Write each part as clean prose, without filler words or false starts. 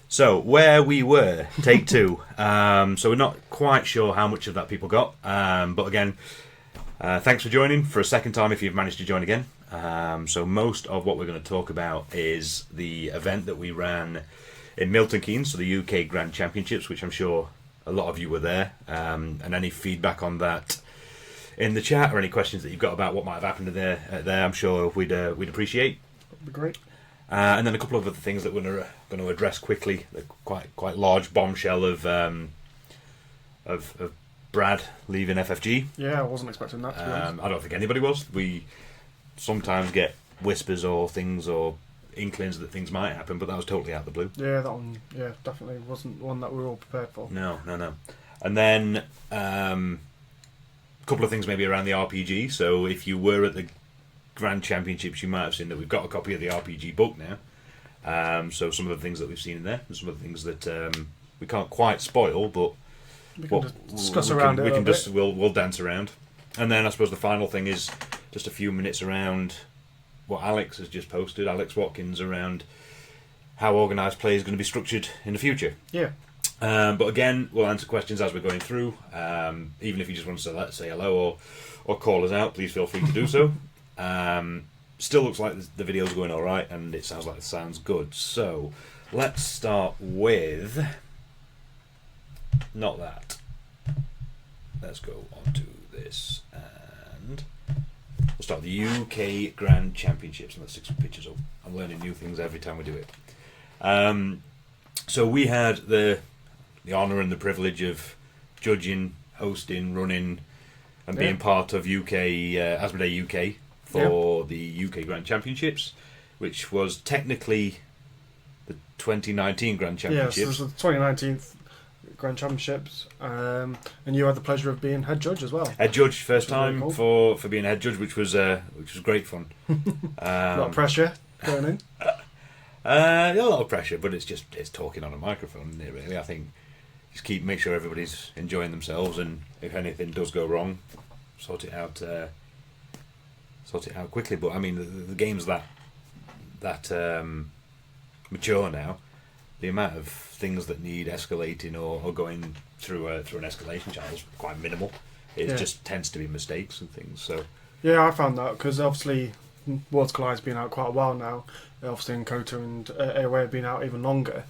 So, where we were, take two. So we're not quite sure how much of that people got. But again, thanks for joining for a second time if you've managed to join again. So most of what we're going to talk about is the event that we ran in Milton Keynes, so the UK Grand Championships, which I'm sure a lot of you were there. And any feedback on that in the chat or any questions that you've got about what might have happened there, I'm sure we'd appreciate. That'd be great. And then a couple of other things that we're going to address quickly. The quite large bombshell of Brad leaving FFG. Yeah, I wasn't expecting that, to be honest. I don't think anybody was. We sometimes get whispers or things or inklings that things might happen, but that was totally out of the blue. Yeah, that one, definitely wasn't one that we were all prepared for. No. And then a couple of things maybe around the RPG. So if you were at the Grand Championships, you might have seen that we've got a copy of the RPG book now. So some of the things that we've seen in there, and some of the things that we can't quite spoil, but we can discuss around it. We'll dance around. And then I suppose the final thing is just a few minutes around what Alex has just posted, Alex Watkins, around how organised play is going to be structured in the future. Yeah. But again, we'll answer questions as we're going through. Even if you just want to say hello or call us out, please feel free to do so. Still looks like the video's going alright, and it sounds like it sounds good. So, let's start with... not that. Let's go on to this, and we'll start the UK Grand Championships, and let's stick some pictures up. I'm learning new things every time we do it. So we had the honour and the privilege of judging, hosting, running, and being part of Asmodee UK for the UK Grand Championships, which was technically the 2019 Grand Championships. Yeah, so it was the 2019 Grand Championships, and you had the pleasure of being head judge as well. Head judge, first time really cool. for being head judge, which was great fun. A lot of pressure going in. A lot of pressure, but it's talking on a microphone, isn't it? Really, I think just make sure everybody's enjoying themselves, and if anything does go wrong, sort it out quickly. But I mean, the game's that mature now. The amount of things that need escalating or going through an escalation channel is quite minimal. It just tends to be mistakes and things. So yeah, I found that because obviously Worlds Collide's been out quite a while now. Obviously, and Kota and AOA have been out even longer.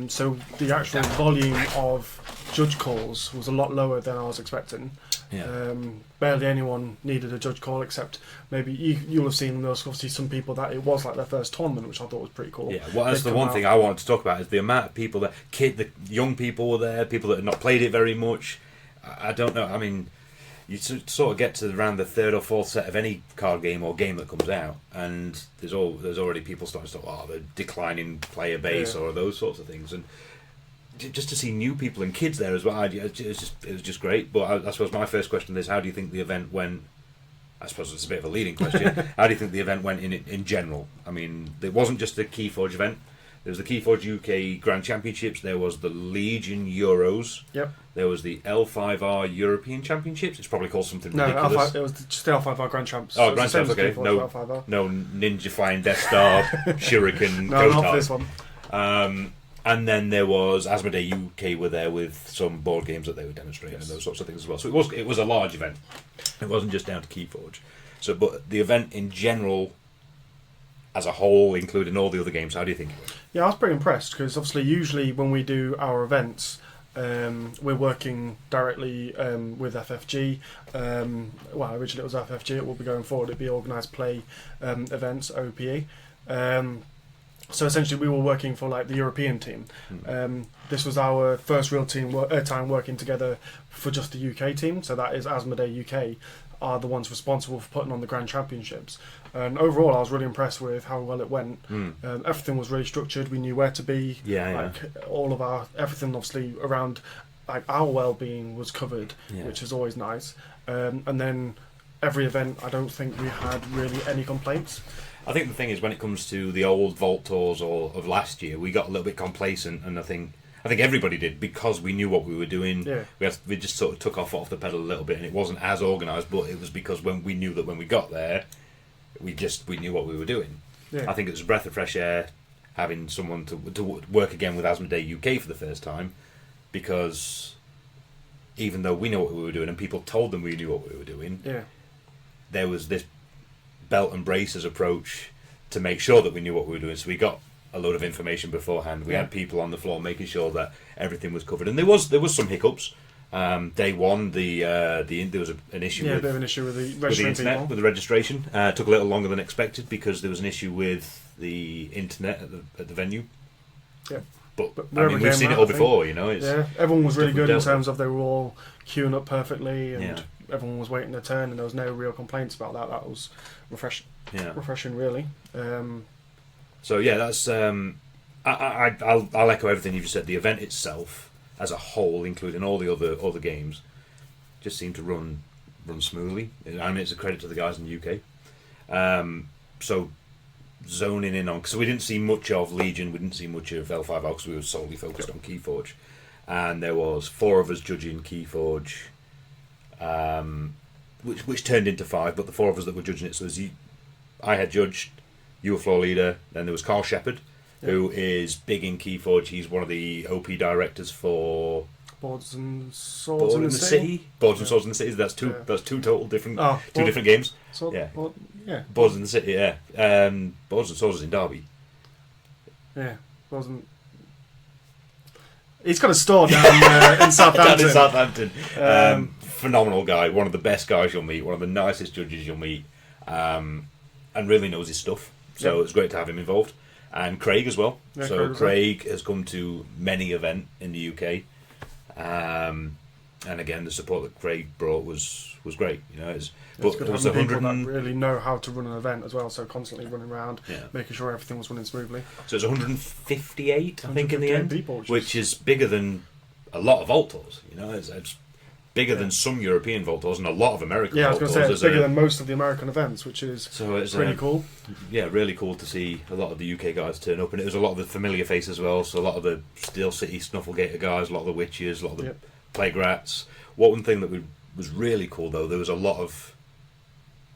So the actual volume of judge calls was a lot lower than I was expecting. Yeah. Barely anyone needed a judge call, except maybe you'll have seen those. Obviously, some people that it was like their first tournament, which I thought was pretty cool. Yeah, well, that's the one thing I wanted to talk about is the amount of people the young people were there, people that had not played it very much. I don't know. I mean, you sort of get to around the third or fourth set of any card game or game that comes out, and there's already people starting to talk, the declining player base or those sorts of things, and just to see new people and kids there as well, it was just great. But I suppose my first question is, how do you think the event went? I suppose it's a bit of a leading question. How do you think the event went in general? I mean, it wasn't just the Keyforge event. There was the Keyforge UK Grand Championships. There was the Legion Euros. Yep. There was the L5R European Championships. It's probably called something no, ridiculous. It was just the L5R Grand Champs. Oh, Grand Champs, okay. No Ninja Flying Death Star, Shuriken, no, not for this one. And then there was Asmodee UK were there with some board games that they were demonstrating and those sorts of things as well. So it was a large event. It wasn't just down to Keyforge. So, but the event in general, as a whole, including all the other games, how do you think it was? Yeah, I was pretty impressed because obviously usually when we do our events, we're working directly with FFG. Originally it was FFG. It will be going forward. It'll be organised play events, OPE. So essentially we were working for like the European team. This was our first real time working together for just the UK team. So that is Asmodee UK are the ones responsible for putting on the Grand Championships. And overall, I was really impressed with how well it went. Everything was really structured. We knew where to be. All of everything obviously around like our well-being was covered, which is always nice. And then every event, I don't think we had really any complaints. I think the thing is, when it comes to the old Vault Tours of last year, we got a little bit complacent, and I think everybody did because we knew what we were doing. Yeah. We just sort of took off the pedal a little bit, and it wasn't as organised, but it was because when we knew that when we got there, we knew what we were doing. Yeah. I think it was a breath of fresh air. having someone to work again with Asmodee UK for the first time, because even though we know what we were doing and people told them we knew what we were doing, there was this belt and braces approach to make sure that we knew what we were doing. So we got a load of information beforehand. We had people on the floor making sure that everything was covered, and there was some hiccups. Day one, there was an issue. A bit of an issue with the internet, with the registration. Took a little longer than expected because there was an issue with the internet at the venue. Yeah, but I mean, we've seen it all before, you know. Everyone was really good in terms of they were all queuing up perfectly, and everyone was waiting their turn, and there was no real complaints about that. That was refreshing, really. So yeah, that's I'll echo everything you just said. The event itself, as a whole, including all the other games, just seemed to run smoothly. I mean, it's a credit to the guys in the UK. So zoning in on, because we didn't see much of Legion, we didn't see much of L5R because we were solely focused on Keyforge, and there was 4 of us judging Keyforge, which turned into 5, but the 4 of us that were judging it. So I had judged, you were floor leader, then there was Carl Shepherd, who is big in Keyforge. He's one of the OP directors for Boards and Swords in the City. Boards and Swords in the City. That's two total different different games. Boards in the City. Yeah. Boards and Swords is in Derby. Yeah. He's got a store down in Southampton. Down in Southampton. Phenomenal guy. One of the best guys you'll meet. One of the nicest judges you'll meet. And really knows his stuff. So it's great to have him involved. And Craig as well. Yeah, so Craig has come to many events in the UK, and again the support that Craig brought was great. You know, it's good having people that really know how to run an event as well. So constantly running around, making sure everything was running smoothly. So it's 158, I think, in the end, people, which is bigger than a lot of Vault Tours. You know, it's bigger than some European Vault Tours and a lot of American Vault Tours. I was going to say, it's bigger than most of the American events, which is pretty cool. Yeah, really cool to see a lot of the UK guys turn up, and it was a lot of the familiar faces as well, so a lot of the Steel City Snufflegater guys, a lot of the Witches, a lot of the Plague Rats. One thing that was really cool, though, there was a lot of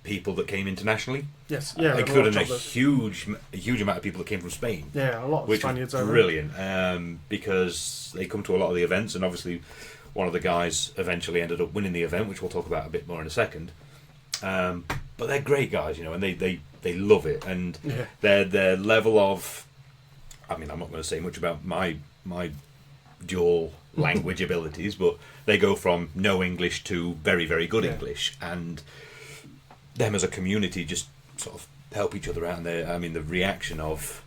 people that came internationally. Yes, yeah. Including a huge amount of people that came from Spain. Yeah, a lot of Spaniards over. Brilliant, because they come to a lot of the events, and obviously one of the guys eventually ended up winning the event, which we'll talk about a bit more in a second. But they're great guys, you know, and they love it, and their level of, I mean, I'm not going to say much about my dual language abilities, but they go from no English to very, very good English, and them as a community just sort of help each other out. And the reaction of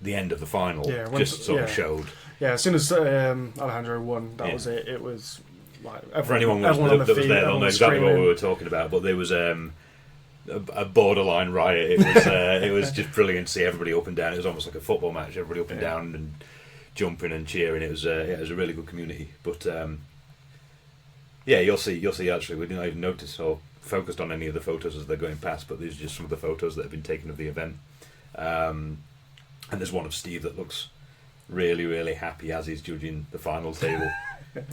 the end of the final sort of showed. Yeah, as soon as Alejandro won, that was it. It was like for anyone that was there, they'll know exactly what we were talking about. But there was a borderline riot. It was just brilliant to see everybody up and down. It was almost like a football match. Everybody up and down and jumping and cheering. It was a really good community. But you'll see. Actually, we didn't even notice or focused on any of the photos as they're going past. But these are just some of the photos that have been taken of the event. And there's one of Steve that looks really, really happy as he's judging the final table.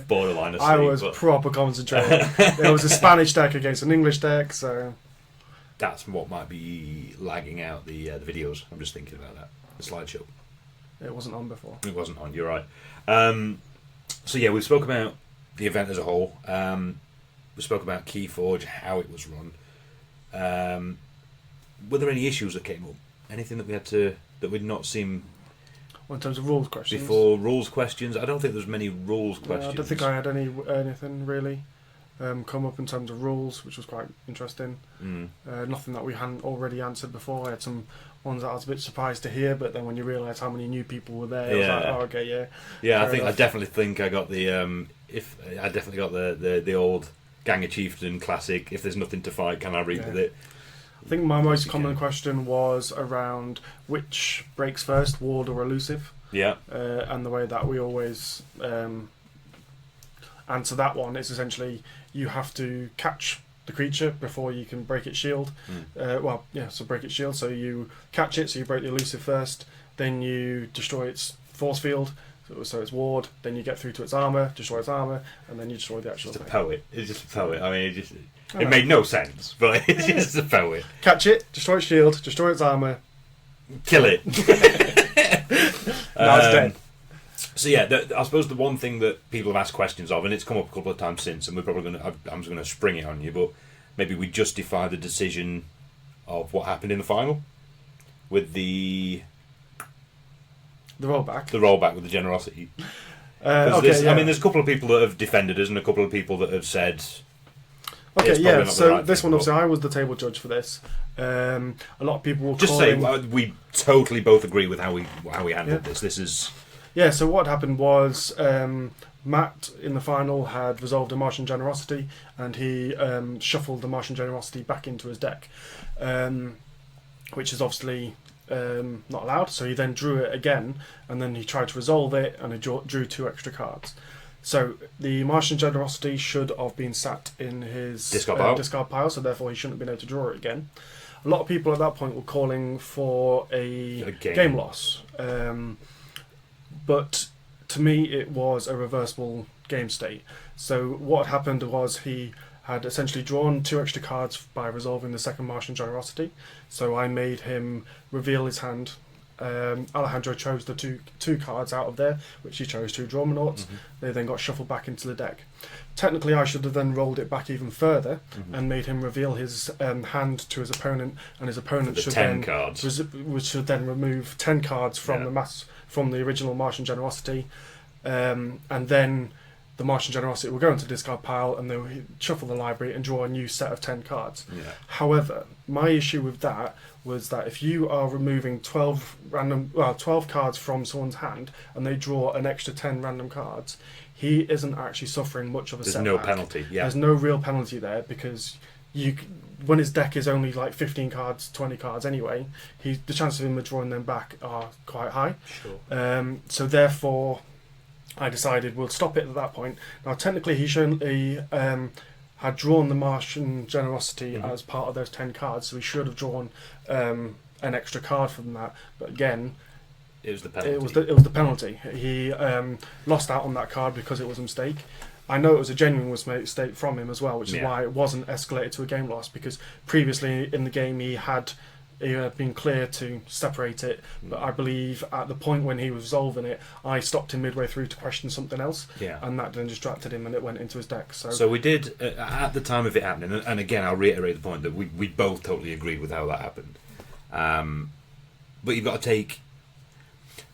Borderline asleep. I was proper concentrating. There was a Spanish deck against an English deck, so that's what might be lagging out the videos. I'm just thinking about that. The slideshow. It wasn't on before. It wasn't on. You're right. So yeah, we spoke about the event as a whole. We spoke about Keyforge, how it was run. Were there any issues that came up? Anything that we'd not seen? Well, in terms of rules questions? Before rules questions? I don't think there's many rules questions. I don't think I had anything really come up in terms of rules, which was quite interesting. Nothing that we hadn't already answered before. I had some ones that I was a bit surprised to hear, but then when you realise how many new people were there, I was like, oh, okay, yeah. Yeah, I definitely think I got the old Gang of Chieftain classic, if there's nothing to fight, can I read with it? I think my most common question was around which breaks first, ward or elusive. Yeah. And the way that we always answer that one is essentially you have to catch the creature before you can break its shield. So break its shield. So you catch it, so you break the elusive first, then you destroy its force field, so it's ward, then you get through to its armour, destroy its armour, and then you destroy the actual thing. It's just a poet. I mean, it made no sense, but it's just a poet. Catch it, destroy its shield, destroy its armour, kill it. Now it's dead. So yeah, I suppose the one thing that people have asked questions of, and it's come up a couple of times since, and we're probably I'm just going to spring it on you, but maybe we justify the decision of what happened in the final with the rollback. The rollback with the generosity. Okay, I mean, there's a couple of people that have defended us, and a couple of people that have said. Okay, yeah. So right this thing, one, obviously, I was the table judge for this. A lot of people were just calling... say we totally both agree with how we handled this. This is. Yeah, so what happened was Matt in the final had resolved a Martian Generosity, and he shuffled the Martian Generosity back into his deck, which is obviously not allowed. So he then drew it again, and then he tried to resolve it, and he drew 2 extra cards. So the Martian Generosity should have been sat in his discard pile, so therefore he shouldn't have been able to draw it again. A lot of people at that point were calling for a game loss. But to me, it was a reversible game state. So what happened was he had essentially drawn 2 extra cards by resolving the second Martian Generosity. So I made him reveal his hand. Alejandro chose the two cards out of there, which he chose 2 Dormonauts. Mm-hmm. They then got shuffled back into the deck. Technically, I should have then rolled it back even further and made him reveal his hand to his opponent, and his opponent should then remove 10 cards from the original Martian Generosity, and then the Martian Generosity will go into the discard pile, and they'll shuffle the library and draw a new set of 10 cards. Yeah. However, my issue with that was that if you are removing 12 cards from someone's hand, and they draw an extra 10 random cards, he isn't actually suffering much of a setback. There's no penalty. Yeah. There's no real penalty there, because when his deck is only like 15 cards, 20 cards anyway, the chances of him drawing them back are quite high. Sure. So therefore, I decided we'll stop it at that point. Now, technically, he had drawn the Martian Generosity as part of those 10 cards, so he should have drawn an extra card from that. But again, it was the penalty. It was the penalty. He lost out on that card because it was a mistake. I know it was a genuine mistake from him as well, which is why it wasn't escalated to a game loss, because previously in the game he had been clear to separate it, but I believe at the point when he was resolving it, I stopped him midway through to question something else, and that then distracted him, and it went into his deck. So we did, at the time of it happening, and again I'll reiterate the point that we both totally agreed with how that happened, but you've got to take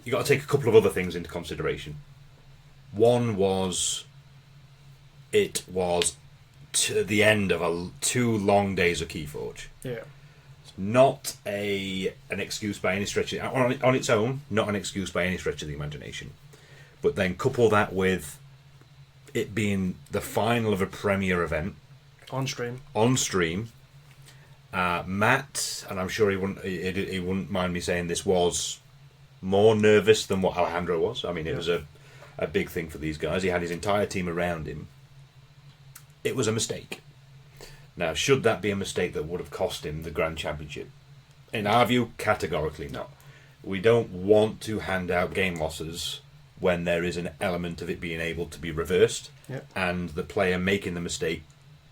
a couple of other things into consideration. One was, it was to the end of 2 long days of Keyforge. Yeah. Not an excuse by any stretch on its own, not an excuse by any stretch of the imagination. But then couple that with it being the final of a premier event on stream. Matt, and I'm sure he wouldn't mind me saying this, was more nervous than what Alejandro was. I mean, it was a big thing for these guys. He had his entire team around him. It was a mistake. Now, should that be a mistake that would have cost him the Grand Championship? In our view, categorically no. We don't want to hand out game losses when there is an element of it being able to be reversed, and the player making the mistake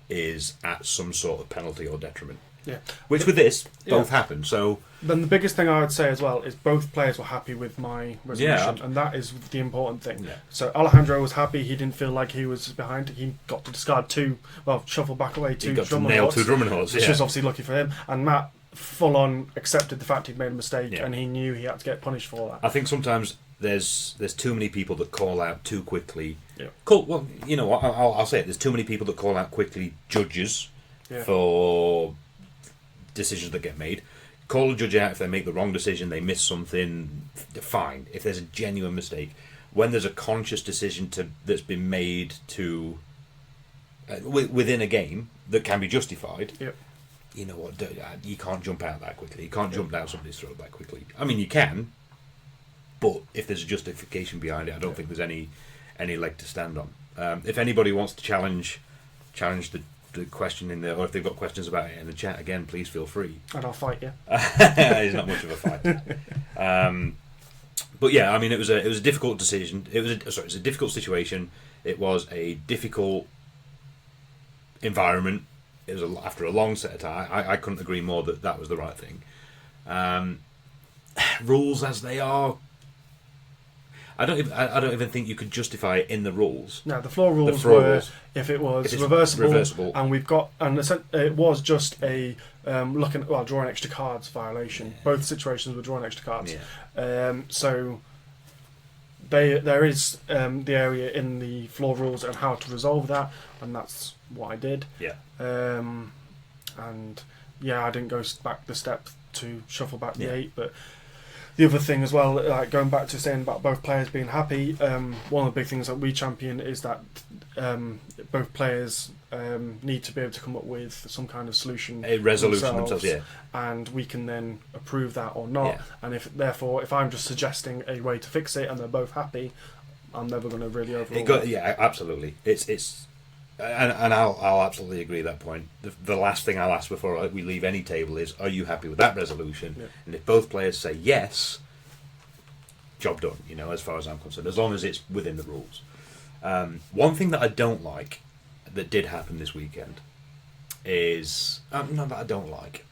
is at some sort of penalty or detriment. Yeah. Which with this, both happened. So then the biggest thing I would say as well is both players were happy with my resolution, and that is the important thing. Yeah. So Alejandro was happy; he didn't feel like he was behind. He got to discard shuffle back away 2 Drummond, which was obviously lucky for him. And Matt full on accepted the fact he'd made a mistake, and he knew he had to get punished for that. I think sometimes there's too many people that call out too quickly. Yeah. Well, you know what? I'll say it. There's too many people that call out quickly judges for decisions that get made. Call a judge out if they make the wrong decision, they miss something, fine. If there's a genuine mistake, when there's a conscious decision that's been made to within a game that can be justified, you know what? You can't jump out that quickly. You can't jump down somebody's throat that quickly. I mean, you can, but if there's a justification behind it, I don't think there's any leg to stand on. If anybody wants to challenge the question in there, or if they've got questions about it in the chat, again, please feel free. And I'll fight you. It's not much of a fight. But yeah, I mean, it was a difficult decision. It was a difficult situation. It was a difficult environment. It was after a long set of time. I couldn't agree more that was the right thing. Rules as they are, I don't even think you could justify it in the rules. No, the floor rules were if it was reversible, and it was just a drawing extra cards violation. Yeah. Both situations were drawing extra cards. Yeah. So there is the area in the floor rules and how to resolve that, and that's what I did. Yeah. And yeah, I didn't go back the step to shuffle back the 8, but the other thing as well, like going back to saying about both players being happy, one of the big things that we champion is that both players need to be able to come up with some kind of solution, a resolution themselves, and we can then approve that or not. Yeah. And if I'm just suggesting a way to fix it and they're both happy, I'm never going to really overrule. Yeah, absolutely. And I'll absolutely agree with that point. The last thing I'll ask before we leave any table is, are you happy with that resolution? Yeah. And if both players say yes, job done, as far as I'm concerned, as long as it's within the rules. One thing that I don't like that did happen this weekend is... not that I don't like.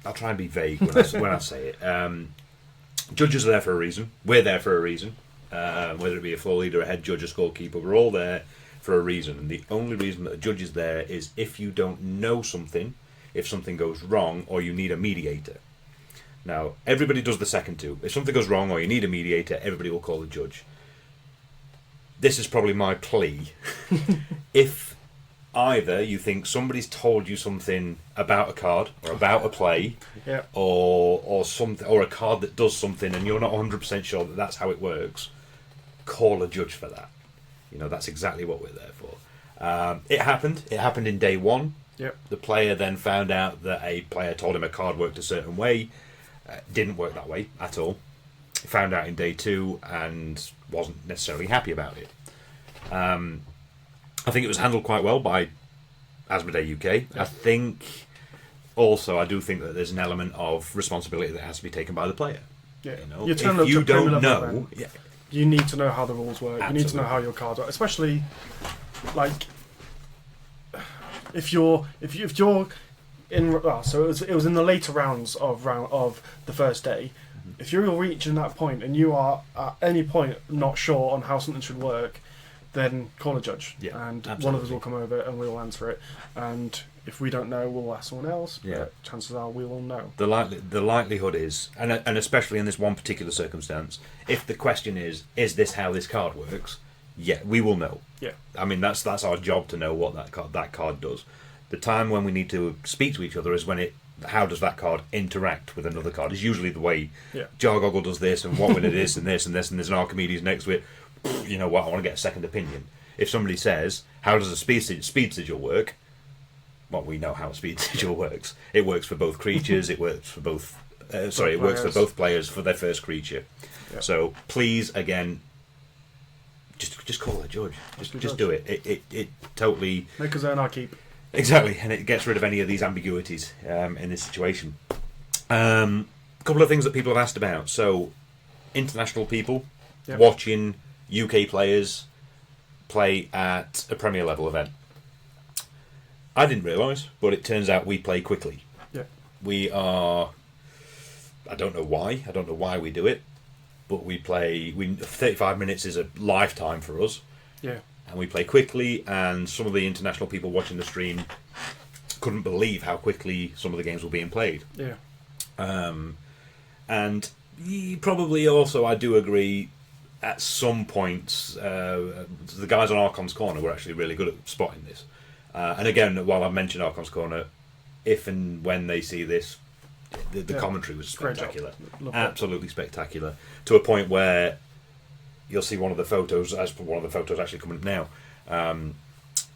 I'll try and be vague when I say it. Judges are there for a reason. We're there for a reason. Whether it be a floor leader, a head judge, a scorekeeper, we're all there for a reason. And the only reason that a judge is there is if you don't know something, if something goes wrong, or you need a mediator. Now, everybody does the second two. If something goes wrong or you need a mediator, everybody will call the judge. This is probably my plea. If either you think somebody's told you something about a card or about a play, or something, or a card that does something, and you're not 100% sure that that's how it works, call a judge for that. That's exactly what we're there for. It happened. It happened in day one. Yep. The player then found out that a player told him a card worked a certain way. Didn't work that way at all. Found out in day two and wasn't necessarily happy about it. I think it was handled quite well by Asmodee UK. Yeah. I do think that there's an element of responsibility that has to be taken by the player. Yeah. If you don't know, you need to know how the rules work. Absolutely. You need to know how your cards work, especially like if you're in. So it was in the later rounds of the first day. Mm-hmm. If you're reaching that point and you are at any point not sure on how something should work, then call a judge, and absolutely. One of us will come over and we'll answer it. And if we don't know, we'll ask someone else. Yeah. But chances are we will know. The likelihood is, and especially in this one particular circumstance, if the question is this how this card works? Yeah, we will know. Yeah. I mean, that's our job to know what that card does. The time when we need to speak to each other is when how does that card interact with another card? Is usually the way Jargoggle does this, and what when it is, and this, and this, and there's an Archimedes next to it. You know what? I want to get a second opinion. If somebody says, "How does a speed sigil work?" Well, we know how a speed sigil works. It works for both creatures. It works for both. It works for both players for their first creature. Yep. So please, again, just call a judge. Just do it. It totally make us earn our keep. Exactly, and it gets rid of any of these ambiguities in this situation. A couple of things that people have asked about. So, international people watching UK players play at a Premier level event. I didn't realise, but it turns out we play quickly. Yeah. We are... I don't know why we do it, but we play... 35 minutes is a lifetime for us. Yeah. And we play quickly, and some of the international people watching the stream couldn't believe how quickly some of the games were being played. Yeah. And probably also, I do agree, at some points, the guys on Archon's Corner were actually really good at spotting this. And again, while I mentioned Archon's Corner, if and when they see this, the commentary was spectacular. Absolutely spectacular. To a point where you'll see one of the photos actually coming up now.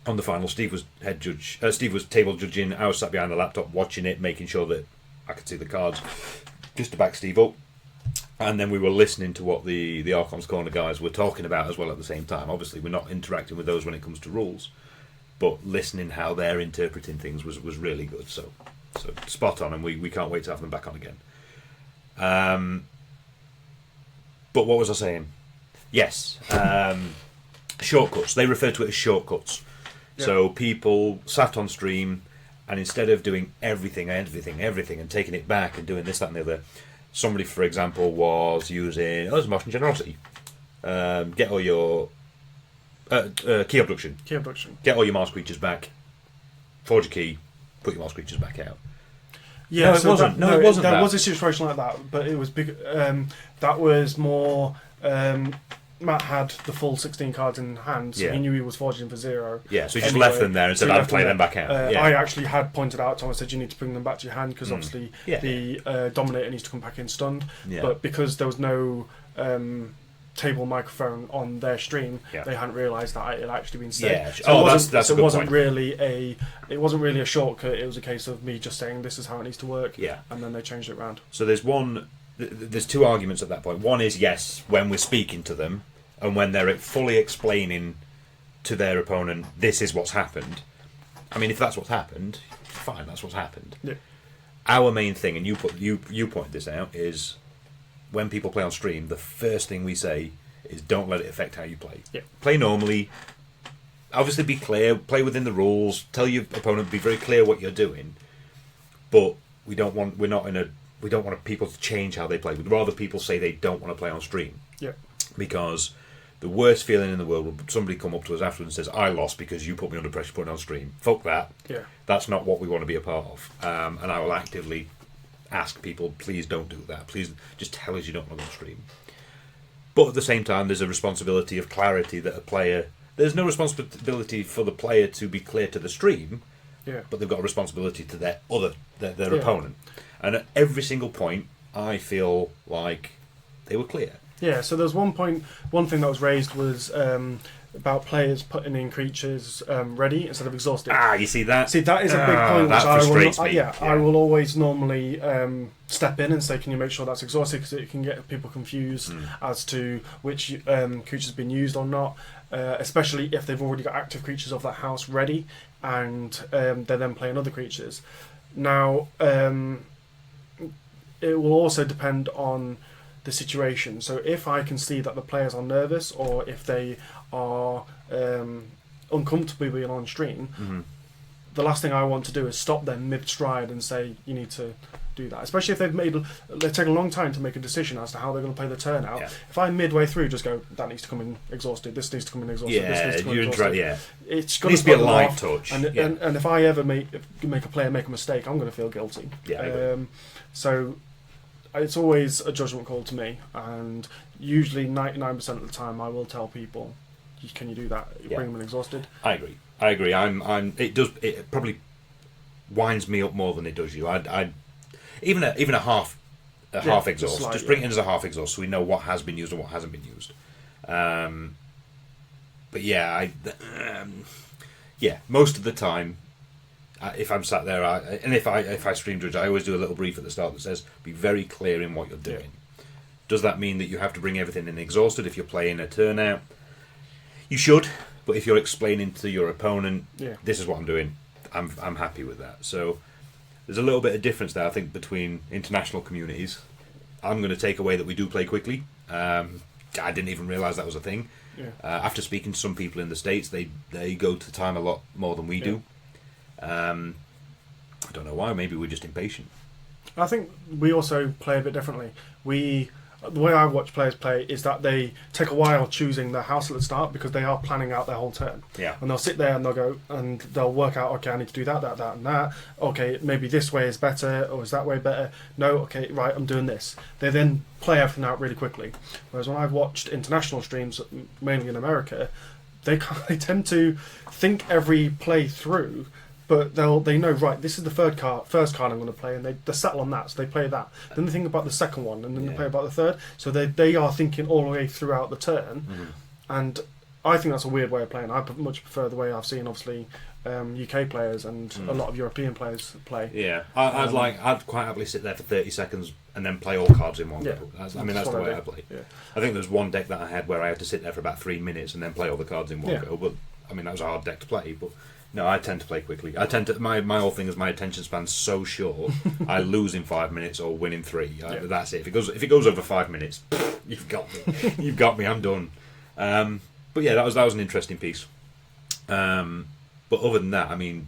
On the final, Steve was head judge. Steve was table judging. I was sat behind the laptop watching it, making sure that I could see the cards, just to back Steve up. And then we were listening to what the Archon's Corner guys were talking about as well at the same time. Obviously, we're not interacting with those when it comes to rules, but listening how they're interpreting things was really good. So spot on, and we can't wait to have them back on again. But what was I saying? Yes, shortcuts. They refer to it as shortcuts. Yeah. So people sat on stream, and instead of doing everything and taking it back and doing this, that, and the other, somebody, for example, was using Osmosh and Generosity. Get all your key abduction. Key abduction. Get all your Mars creatures back. Forge a key. Put your Mars creatures back out. Yeah, no, it wasn't. That, it wasn't. There that. was a situation like that, but it was big. That was more. Matt had the full 16 cards in hand, so he knew he was forging for 0. Yeah, so he just left them there and said, "I'd play them back out." I actually had pointed out to him, I said, "You need to bring them back to your hand because obviously the Dominator needs to come back in stunned." Yeah. But because there was no table microphone on their stream, they hadn't realised that it had actually been set. Yeah. So that's a good point. It wasn't really a shortcut. It was a case of me just saying this is how it needs to work. Yeah. And then they changed it around. So there's two arguments at that point. One is yes, when we're speaking to them and when they're fully explaining to their opponent, this is what's happened. I mean, if that's what's happened, fine, that's what's happened. Yeah. Our main thing, and you pointed this out, is when people play on stream, the first thing we say is don't let it affect how you play. Yeah. Play normally. Obviously, be clear. Play within the rules. Tell your opponent. Be very clear what you're doing. But we don't want people to change how they play. We'd rather people say they don't want to play on stream. Yeah. Because the worst feeling in the world would somebody come up to us afterwards and says, "I lost because you put me under pressure putting on stream." Fuck that. Yeah. That's not what we want to be a part of. And I will actively ask people, please don't do that. Please just tell us you don't want to go on stream. But at the same time, there's a responsibility of clarity that a player... There's no responsibility for the player to be clear to the stream, but they've got a responsibility to their opponent. And at every single point, I feel like they were clear. Yeah, so there's one thing that was raised was about players putting in creatures ready instead of exhausted. You see that? See, that is a big point that frustrates me. I will always normally step in and say, can you make sure that's exhausted, because it can get people confused as to which creature's been used or not, especially if they've already got active creatures of that house ready and they're then playing other creatures. Now, it will also depend on the situation. So if I can see that the players are nervous or if they are uncomfortable being on stream, the last thing I want to do is stop them mid-stride and say, you need to do that. Especially if they've taken a long time to make a decision as to how they're going to play the turn out. Yeah. If I midway through just go, that needs to come in exhausted, this needs to come in exhausted, this needs to come in exhausted. It's got to be a light touch. And if I ever make a player make a mistake, I'm going to feel guilty. So it's always a judgment call to me, and usually 99% of the time I will tell people, can you do that? Bring them in exhausted. I agree. It probably winds me up more than it does you. Even a half exhaust. Just bring it in as a half exhaust so we know what has been used and what hasn't been used. But most of the time, if I'm sat there, if I stream judge, I always do a little brief at the start that says, be very clear in what you're doing. Yeah. Does that mean that you have to bring everything in exhausted if you're playing a turnout? You should, but if you're explaining to your opponent, this is what I'm doing, I'm happy with that. So there's a little bit of difference there, I think, between international communities. I'm going to take away that we do play quickly. I didn't even realise that was a thing. Yeah. After speaking to some people in the States, they go to time a lot more than we do. I don't know why. Maybe we're just impatient. I think we also play a bit differently. The way I watch players play is that they take a while choosing their house at the start because they are planning out their whole turn. Yeah. And they'll sit there and they'll go and they'll work out, okay, I need to do that, and that. Okay, maybe this way is better, or is that way better? No, okay, right, I'm doing this. They then play everything out really quickly. Whereas when I've watched international streams, mainly in America, they tend to think every play through. But they know, right, this is the first card I'm going to play, and they settle on that, so they play that. Then they think about the second one, and then they play about the third. So they are thinking all the way throughout the turn, and I think that's a weird way of playing. I much prefer the way I've seen, obviously, UK players and a lot of European players play. Yeah, I'd quite happily sit there for 30 seconds and then play all cards in one go. That's the way I play. Yeah. I think there's one deck that I had where I had to sit there for about 3 minutes and then play all the cards in one go, but I mean that was a hard deck to play, but. No, I tend to play quickly. My whole thing is my attention span's so short. I lose in 5 minutes or win in 3. That's it. If it goes over 5 minutes, you've got me. You've got me. I'm done. But yeah, that was an interesting piece. But other than that, I mean,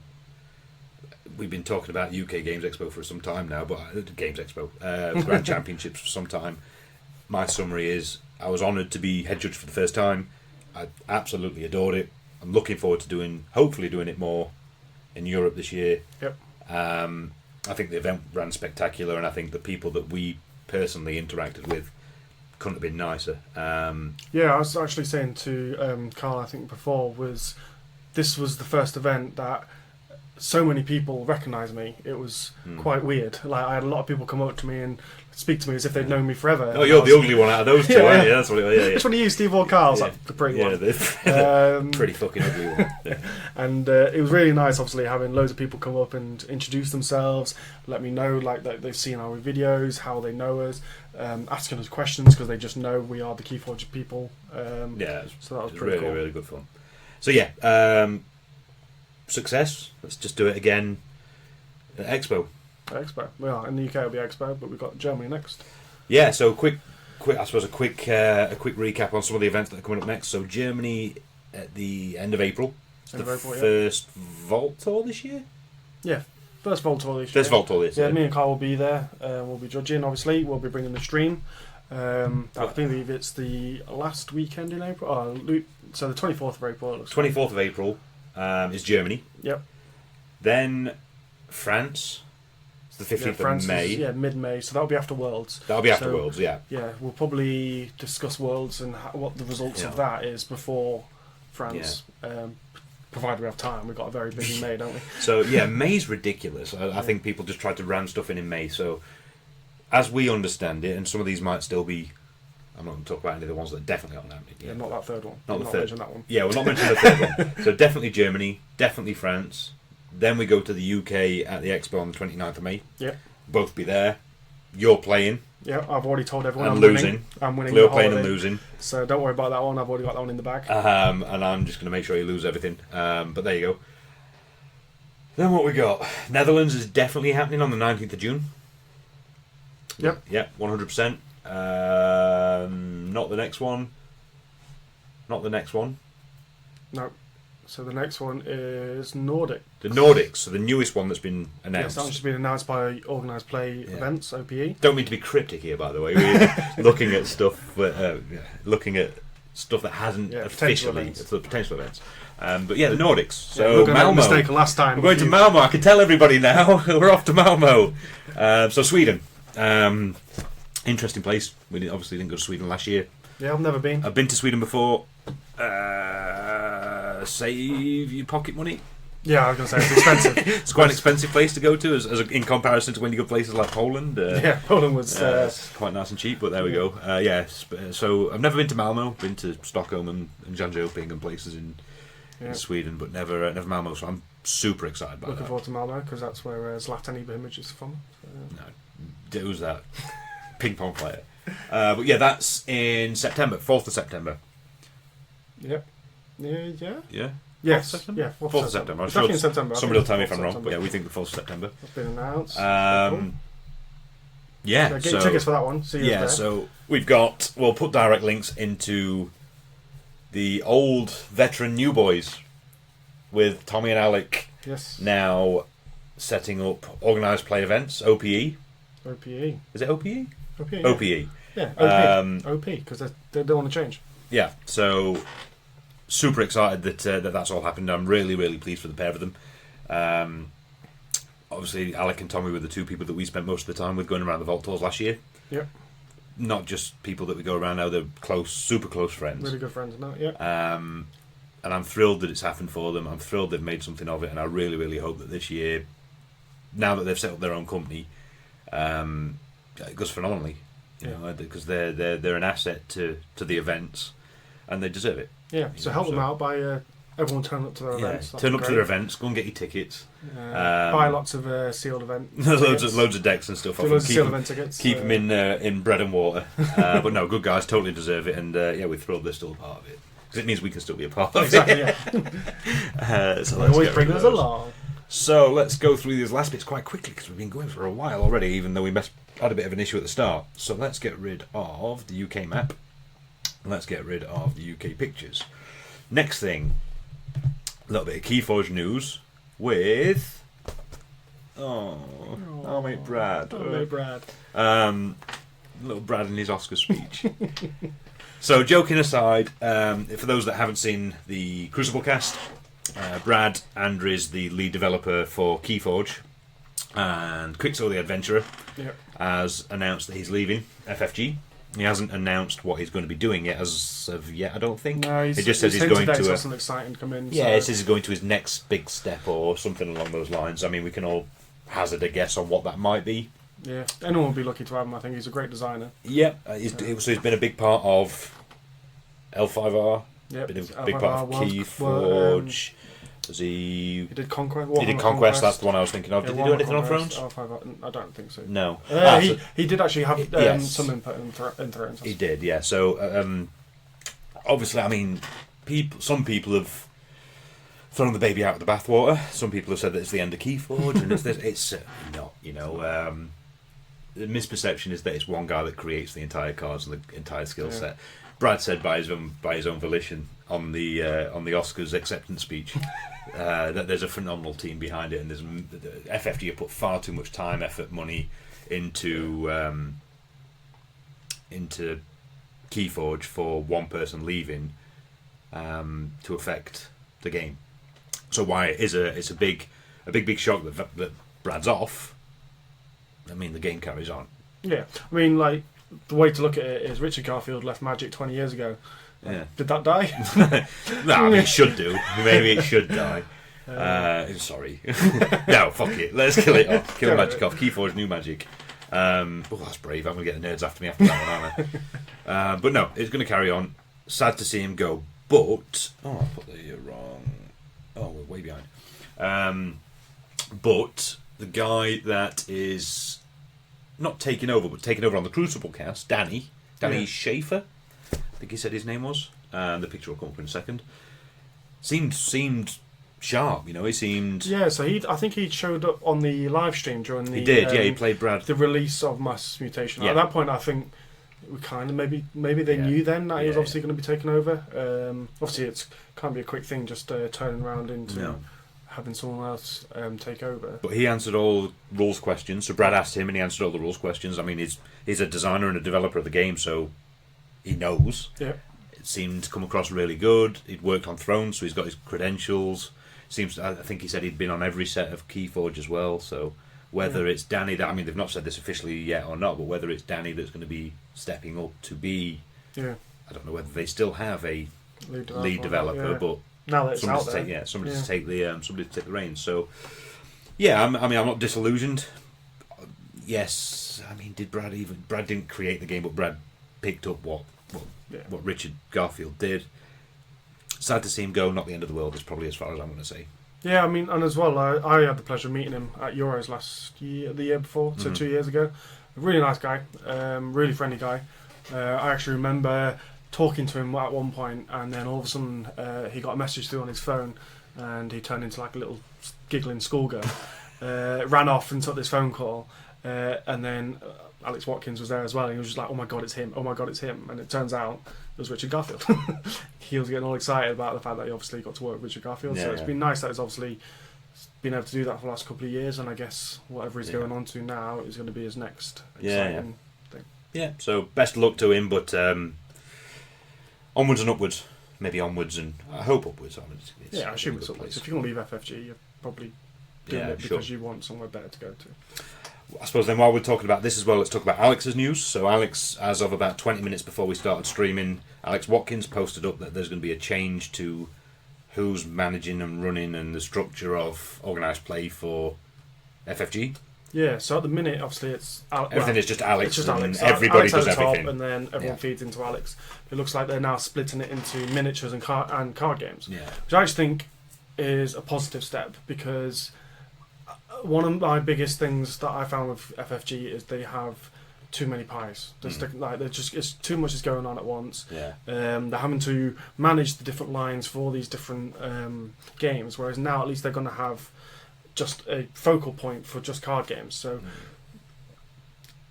we've been talking about UK Games Expo for some time now, but Games Expo, Grand Championships for some time. My summary is I was honoured to be head judge for the first time. I absolutely adored it. I'm looking forward to hopefully doing it more in Europe this year. Yep. I think the event ran spectacular, and I think the people that we personally interacted with couldn't have been nicer. Yeah, I was actually saying to Carl, I think before, this was the first event that so many people recognised me. It was quite weird. Like, I had a lot of people come up to me and speak to me as if they'd known me forever. Oh, you're the ugly one out of those two, aren't you? That's what it was. Yeah. Which one are you, Steve or Carl? It's like the pretty one. The pretty fucking ugly one. Yeah. And it was really nice, obviously, having loads of people come up and introduce themselves, let me know like that they've seen our videos, how they know us, asking us questions because they just know we are the Keyforge people. So that was pretty cool. Really good fun. So yeah, success. Let's just do it again at Expo. Well, in the UK it'll be Expo, but we've got Germany next. Yeah, so quick. I suppose a quick recap on some of the events that are coming up next. So Germany at the end of April. First Vault Tour this year. Yeah, first Vault Tour this year. Yeah, me and Carl will be there. We'll be judging. Obviously, we'll be bringing the stream. I believe it's the last weekend in April. So the 24th of April. 24th of April is Germany. Yep. Then France. It's the 15th of May. Mid-May. So that'll be after Worlds. Worlds, yeah. Yeah, we'll probably discuss Worlds and what the results of that is before France. Yeah. Provided we have time. We've got a very busy May, don't we? So, yeah, May's ridiculous. I think people just try to ram stuff in May. So, as we understand it, and some of these might still be... I'm not going to talk about any of the ones that definitely aren't happening yet. Yeah, not that third one. Not the third. Mention that one. Yeah, we'll not mention the third one. So, definitely Germany, definitely France. Then we go to the UK at the Expo on the 29th of May. Yeah. Both be there. You're playing. Yeah, I've already told everyone I'm losing. Winning. I'm winning. You're playing and losing. So don't worry about that one. I've already got that one in the bag. And I'm just going to make sure you lose everything. But there you go. Then what we got? Netherlands is definitely happening on the 19th of June. Yep. Yep, 100%. Not the next one. Not the next one. No. So the next one is Nordic. The Nordics, so the newest one that's been announced. Yes, that's just been announced by Organised Play Events, OPE. Don't mean to be cryptic here, by the way. We're looking at stuff, that hasn't officially. It's the potential events. But yeah, the Nordics. So we're Malmo. Mistake last time. We're going to Malmo. I can tell everybody now. We're off to Malmo. So Sweden. Interesting place. We obviously didn't go to Sweden last year. Yeah, I've never been. I've been to Sweden before. Save your pocket money. Yeah, I was going to say it's expensive. It's quite an expensive place to go to, as in comparison to when you go places like Poland. Poland was quite nice and cheap, but there we go. So I've never been to Malmo. Been to Stockholm and Jönköping and places in Sweden, but never Malmo. So I'm super excited about Looking forward to Malmo because that's where Zlatan Ibrahimovic is from. So. No, who's that? Ping pong player. But yeah, that's in September, 4th of September. Yep. Yeah. Yes. 4th September? Yeah, 4th of September. I'm sure in September. Somebody will tell me if I'm wrong, but yeah, we think the 4th of September. That's been announced. Yeah. Get your tickets for that one. See you there. So we'll put direct links into the old veteran new boys with Tommy and Alec. Yes. Now setting up organised play events, OPE. OPE. Is it OPE? OPE. Yeah. OPE. Yeah, OP, because they don't want to change. Yeah, so super excited that that's all happened. I'm really, really pleased for the pair of them. Obviously, Alec and Tommy were the two people that we spent most of the time with going around the Vault Tours last year. Yep. Not just people that we go around now, they're close, super close friends. Really good friends now, yeah. And I'm thrilled that it's happened for them. I'm thrilled they've made something of it, and I really, really hope that this year, now that they've set up their own company, it goes phenomenally. You know, because they're an asset to the events, and they deserve it. Yeah, so help them out by everyone turn up to their events. Turn up to their events. Go and get your tickets. Buy lots of sealed event. loads of decks and stuff. Loads of sealed event tickets. Keep them in bread and water. But no, good guys, totally deserve it, and we're thrilled they're still a part of it because it means we can still be a part of it. Exactly. Yeah. So they always bring us along. So let's go through these last bits quite quickly because we've been going for a while already, even though we had a bit of an issue at the start. So let's get rid of the UK map. Let's get rid of the UK pictures. Next thing, a little bit of Keyforge news with I'll make Brad. I'll make Brad. Little Brad in his Oscar speech. So, joking aside, for those that haven't seen the Crucible cast, Brad Andrews, the lead developer for Keyforge, and Quicksilver the Adventurer, has announced that he's leaving FFG. He hasn't announced what he's going to be doing yet, as of yet, I don't think. No, it just says he's going to. Something exciting to come in. Yeah, it says he's going to his next big step or something along those lines. I mean, we can all hazard a guess on what that might be. Yeah, anyone would be lucky to have him. I think he's a great designer. Yeah, so he's been a big part of L5R. Yeah, been a big part of Keyforge. He did Conquest. He did Conquest. That's the one I was thinking of. Did he do anything on Thrones? I don't think so. No. He did actually have some input in Thrones. He did, yeah. So obviously, I mean, some people have thrown the baby out of the bathwater. Some people have said that it's the end of Keyforge, and it's certainly not. You know, the misperception is that it's one guy that creates the entire cards and the entire skill set. Brad said by his own volition on the Oscars acceptance speech that there's a phenomenal team behind it, and FFG have put far too much time, effort, money into Keyforge for one person leaving to affect the game. So why it's a big shock that Brad's off. I mean, the game carries on. Yeah, I mean, like, the way to look at it is Richard Garfield left Magic 20 years ago. Yeah. Did that die? No, I mean, it should do. Maybe it should die. Sorry. No, fuck it. Let's kill it off. Kill Magic off. Keyforge, new Magic. That's brave. I'm going to get the nerds after me after that one, aren't I? But no, it's going to carry on. Sad to see him go. But... Oh, I put the wrong... Oh, we're way behind. But the guy that is not taking over, but taking over on the Crucible cast, Danny Schaefer, I think he said his name was. The picture will come up in a second. Seemed sharp, you know. He seemed. Yeah, so I think he showed up on the live stream during the. He did, he played Brad. The release of Mass Mutation. Yeah. At that point, I think we kind of maybe they knew then that he was obviously going to be taken over. Obviously, it can't be a quick thing just turning around into having someone else take over. But he answered all the rules questions. So Brad asked him, and he answered all the rules questions. I mean, he's a designer and a developer of the game, so he knows. Yeah. It seemed to come across really good. He'd worked on Thrones, so he's got his credentials. I think he said he'd been on every set of Keyforge as well. So whether it's Danny, I mean, they've not said this officially yet or not, but whether it's Danny that's going to be stepping up to be, I don't know whether they still have a lead developer, but now that it's out there, somebody to take the reins. So I'm not disillusioned. Yes, I mean, Brad didn't create the game, but Brad picked up what Richard Garfield did. Sad to see him go. Not the end of the world is probably as far as I'm going to say. Yeah, I mean, and as well, I had the pleasure of meeting him at Euros the year before, so 2 years ago. A really nice guy, really friendly guy. I actually remember talking to him at one point, and then all of a sudden he got a message through on his phone, and he turned into like a little giggling schoolgirl. Ran off and took this phone call, and then Alex Watkins was there as well, and he was just like, oh my god, it's him, and it turns out it was Richard Garfield. He was getting all excited about the fact that he obviously got to work with Richard Garfield, so it's been nice that he's obviously been able to do that for the last couple of years, and I guess whatever he's going on to now is going to be his next exciting thing. Yeah, so best of luck to him, but onwards and upwards. Maybe onwards and I hope upwards. I assume it's upwards. If you're going to leave FFG, you're probably doing it because you want somewhere better to go to. I suppose then while we're talking about this as well, let's talk about Alex's news. So Alex, as of about 20 minutes before we started streaming, Alex Watkins posted up that there's going to be a change to who's managing and running and the structure of organised play for FFG. Yeah, so at the minute, obviously, everything is just Alex. It's just Alex. Everybody Alex does everything, and then everyone feeds into Alex. It looks like they're now splitting it into miniatures and card games, which I just think is a positive step, because one of my biggest things that I found with FFG is they have too many pies. It's too much is going on at once. They're having to manage the different lines for all these different games, whereas now at least they're going to have just a focal point for just card games. So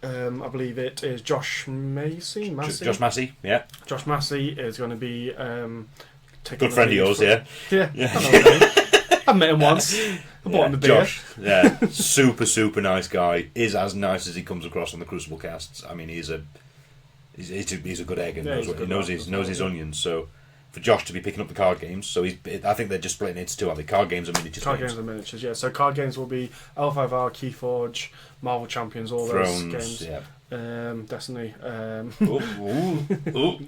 I believe it is Josh Massey. Josh Massey, yeah. Josh Massey is going to be good friend of yours, yeah. I've met him once. I bought him a beer. Josh, yeah, super nice guy. Is as nice as he comes across on the Crucible casts. I mean, he's a good egg and knows his onions. So for Josh to be picking up the card games, so I think they're just splitting it into two, aren't they? Card games and miniatures. Card games and miniatures, yeah. So card games will be L5R, Keyforge, Marvel Champions, all Thrones, those games. Yeah. Destiny. Ooh.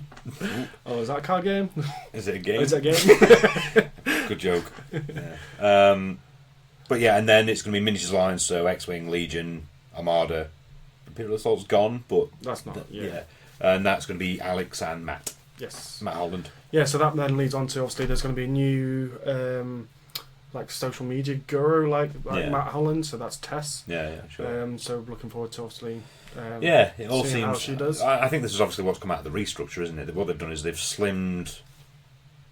Oh, is that a card game? Is it a game? Is it a game? Good joke. Yeah. But yeah, and then it's going to be miniatures lines, so X-Wing, Legion, Armada. Imperial Assault's gone, but that's not. Yeah. And that's going to be Alex and Matt. Yes. Matt Holland. Yeah, so that then leads on to, obviously, there's going to be a new like social media guru like Matt Holland, so that's Tess. Yeah, sure. So looking forward to obviously it all seems how she does. I think this is obviously what's come out of the restructure, isn't it? What they've done is they've slimmed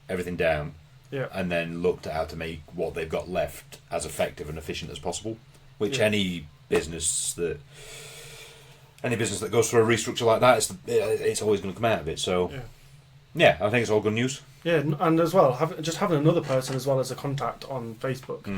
everything down, and then looked at how to make what they've got left as effective and efficient as possible, which any business that goes through a restructure like that, it's always going to come out of it. So yeah, I think it's all good news. Yeah, and as well, having another person as well as a contact on Facebook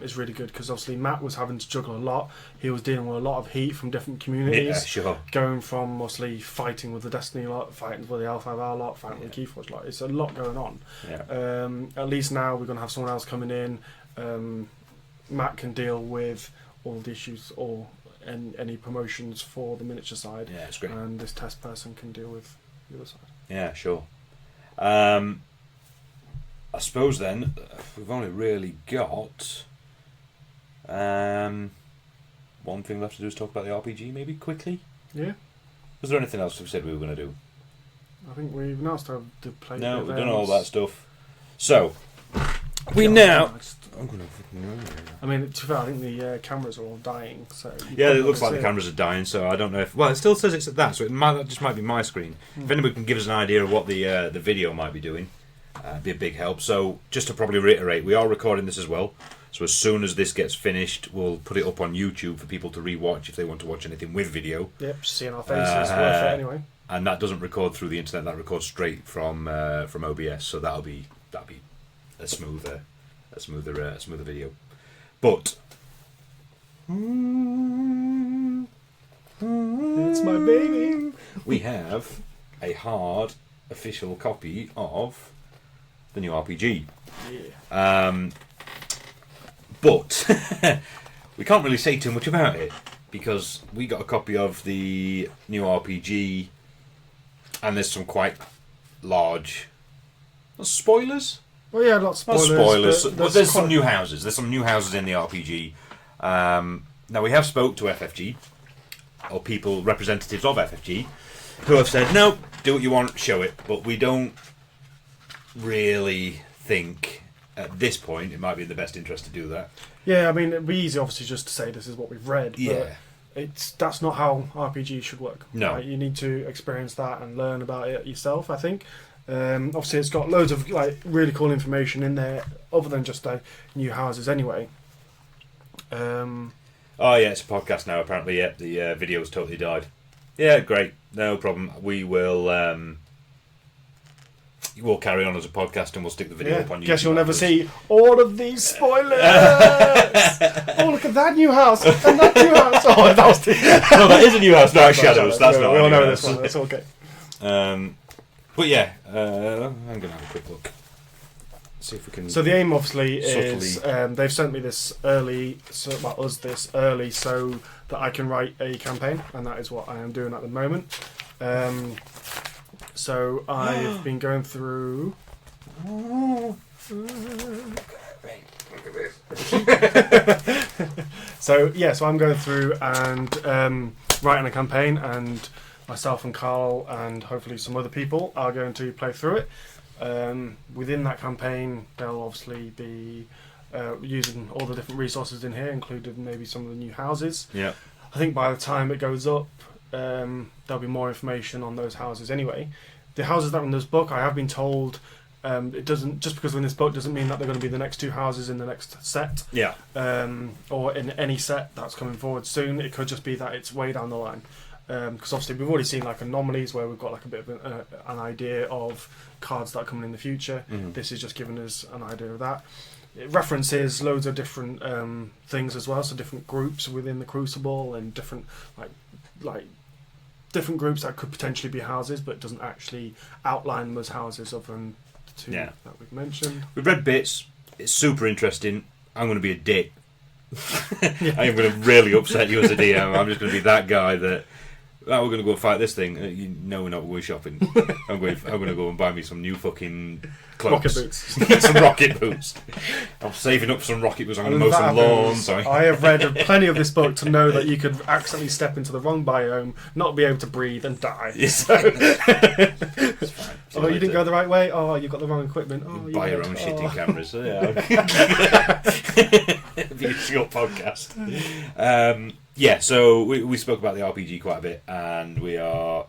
is really good, because obviously Matt was having to juggle a lot. He was dealing with a lot of heat from different communities. Yeah, sure. Going from mostly fighting with the Destiny lot, fighting with the L5R lot, fighting with the Keyforge lot. It's a lot going on. Yeah. At least now we're going to have someone else coming in. Matt can deal with all the issues or any promotions for the miniature side. Yeah, it's great. And this test person can deal with the other side. Yeah, sure. I suppose then we've only really got one thing left to do is talk about the RPG, maybe quickly. Yeah. Was there anything else we said we were going to do? I think we've now started to play. No, we've done all that stuff. So we now. I'm gonna. I mean, to be fair, I think the cameras are all dying. So yeah, it looks like the cameras are dying. So I don't know if. Well, it still says it's at that, so that just might be my screen. If anybody can give us an idea of what the video might be doing, it'd be a big help. So just to probably reiterate, we are recording this as well. So as soon as this gets finished, we'll put it up on YouTube for people to rewatch if they want to watch anything with video. Yep, seeing our faces worth it anyway. And that doesn't record through the internet. That records straight from OBS. So that'll be a smoother video. But it's my baby. We have a hard official copy of the new RPG. Yeah. But we can't really say too much about it because we got a copy of the new RPG, and there's some quite large spoilers. Well, yeah, lots of spoilers. Not spoilers, but there's some new houses. There's some new houses in the RPG. Now, we have spoke to FFG, or representatives of FFG, who have said, no, do what you want, show it. But we don't really think, at this point, it might be in the best interest to do that. Yeah, I mean, it'd be easy, obviously, just to say this is what we've read. Yeah. But that's not how RPG should work. No. Right? You need to experience that and learn about it yourself, I think. Obviously, it's got loads of really cool information in there, other than just new houses. Anyway. Oh yeah, it's a podcast now. Apparently, yeah, the video's totally died. Yeah, great, no problem. We will. We'll carry on as a podcast, and we'll stick the video up on YouTube. Guess you'll never see all of these spoilers. Oh, look at that new house and that new house. Oh, that was. No, that is a new house. Dark Shadows. That's not. We all know house. this one. That's okay. But yeah, I'm going to have a quick look. See if we can. So the aim, obviously, is they've sent me this early, so that I can write a campaign, and that is what I am doing at the moment. So I've been going through. So I'm going through and writing a campaign, and myself and Carl and hopefully some other people are going to play through it. Within that campaign, they'll obviously be using all the different resources in here, including maybe some of the new houses. Yeah. I think by the time it goes up, there'll be more information on those houses anyway. The houses that are in this book, I have been told, it doesn't just because they're in this book doesn't mean that they're going to be the next two houses in the next set. Yeah. Or in any set that's coming forward soon. It could just be that it's way down the line. Because obviously we've already seen anomalies where we've got a bit of an idea of cards that are coming in the future. Mm-hmm. This is just giving us an idea of that. it references loads of different things as well, so different groups within the Crucible and different like different groups that could potentially be houses, but it doesn't actually outline them as houses other than the two that we've mentioned. We've read bits. It's super interesting. I'm going to be a dick. I am going to really upset you as a DM. I'm just going to be that guy that, we're going to go and fight this thing. We're not going shopping. I'm going to go and buy me some new fucking clothes. Rocket boots. Some rocket boots. I'm saving up some rocket boots. I'm going to mow some lawns. I have read plenty of this book to know that you could accidentally step into the wrong biome, not be able to breathe, and die. Yes. So. It's fine. Oh, you didn't go the right way? Oh, you've got the wrong equipment. Oh, buy your own shitty cameras. So yeah. Be a short podcast. So we spoke about the RPG quite a bit, and we are.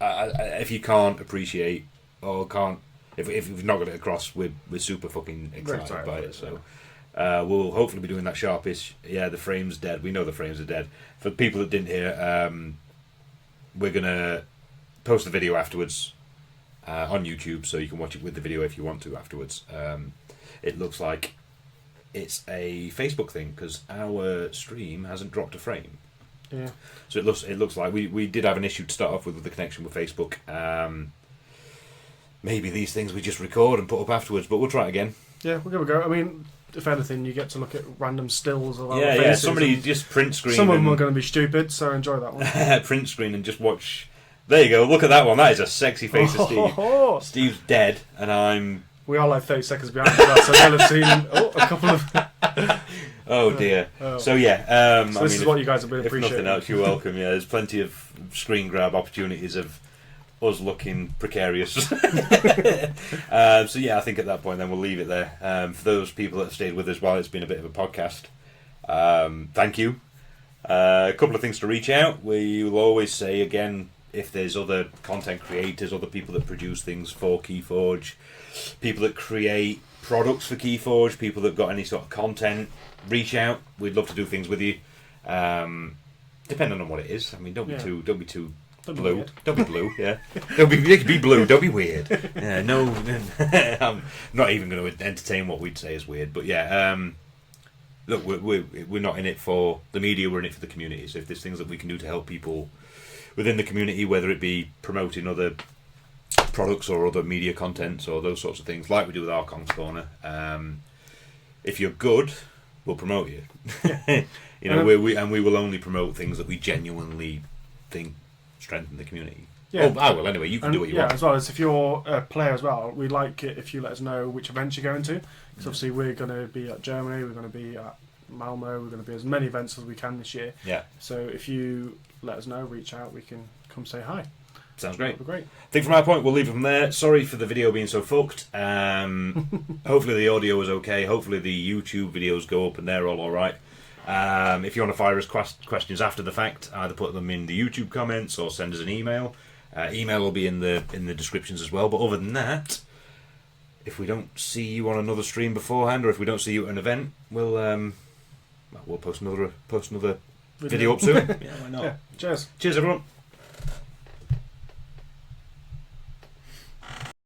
If you can't appreciate or can't, if you've not got it across, we're super fucking excited by it. So we'll hopefully be doing that sharpish. Yeah, the frame's dead. We know the frames are dead. For the people that didn't hear, we're gonna post the video afterwards on YouTube, so you can watch it with the video if you want to afterwards. It looks like it's a Facebook thing because our stream hasn't dropped a frame. Yeah. So it looks like we did have an issue to start off with the connection with Facebook. Maybe these things we just record and put up afterwards, but we'll try it again. Yeah, we'll give it a go. I mean, if anything, you get to look at random stills of our faces. Yeah, somebody just print screen. Some of them are going to be stupid, so enjoy that one. Print screen and just watch. There you go. Look at that one. That is a sexy face of Steve. Steve's dead, and I'm. We are like 30 seconds behind that, so they'll have seen a couple of. Oh dear. So yeah. So this is what you guys have been appreciating. If nothing else, you're welcome. Yeah, there's plenty of screen grab opportunities of us looking precarious. So yeah, I think at that point then we'll leave it there. For those people that have stayed with us while it's been a bit of a podcast, thank you. A couple of things to reach out. We will always say again, if there's other content creators, other people that produce things for Keyforge, people that create products for Keyforge, people that got any sort of content, reach out. We'd love to do things with you. Depending on what it is. I mean, don't be too blue. Don't be blue. Yeah. Be blue. Don't be weird. Yeah. No. I'm not even going to entertain what we'd say is weird. But yeah. Look, we're not in it for the media. We're in it for the community. So if there's things that we can do to help people within the community, whether it be promoting other products or other media contents or those sorts of things, like we do with Archon's Corner, if you're good, we'll promote you. You know, we will only promote things that we genuinely think strengthen the community. Yeah. Oh, I will anyway. You can do what you want. Yeah, as well as if you're a player as well, we'd like it if you let us know which events you're going to. Because obviously we're going to be at Germany, we're going to be at Malmo, we're going to be as many events as we can this year. Yeah. So if you let us know, reach out, we can come say hi. Sounds great. That'd be great. I think from our point, we'll leave it from there. Sorry for the video being so fucked. Hopefully the audio is okay. Hopefully the YouTube videos go up and they're all alright. If you want to fire us questions after the fact, either put them in the YouTube comments or send us an email. Email will be in the descriptions as well. But other than that, if we don't see you on another stream beforehand, or if we don't see you at an event, we'll post another video up soon. Yeah, why not? Yeah. Cheers. Cheers, everyone.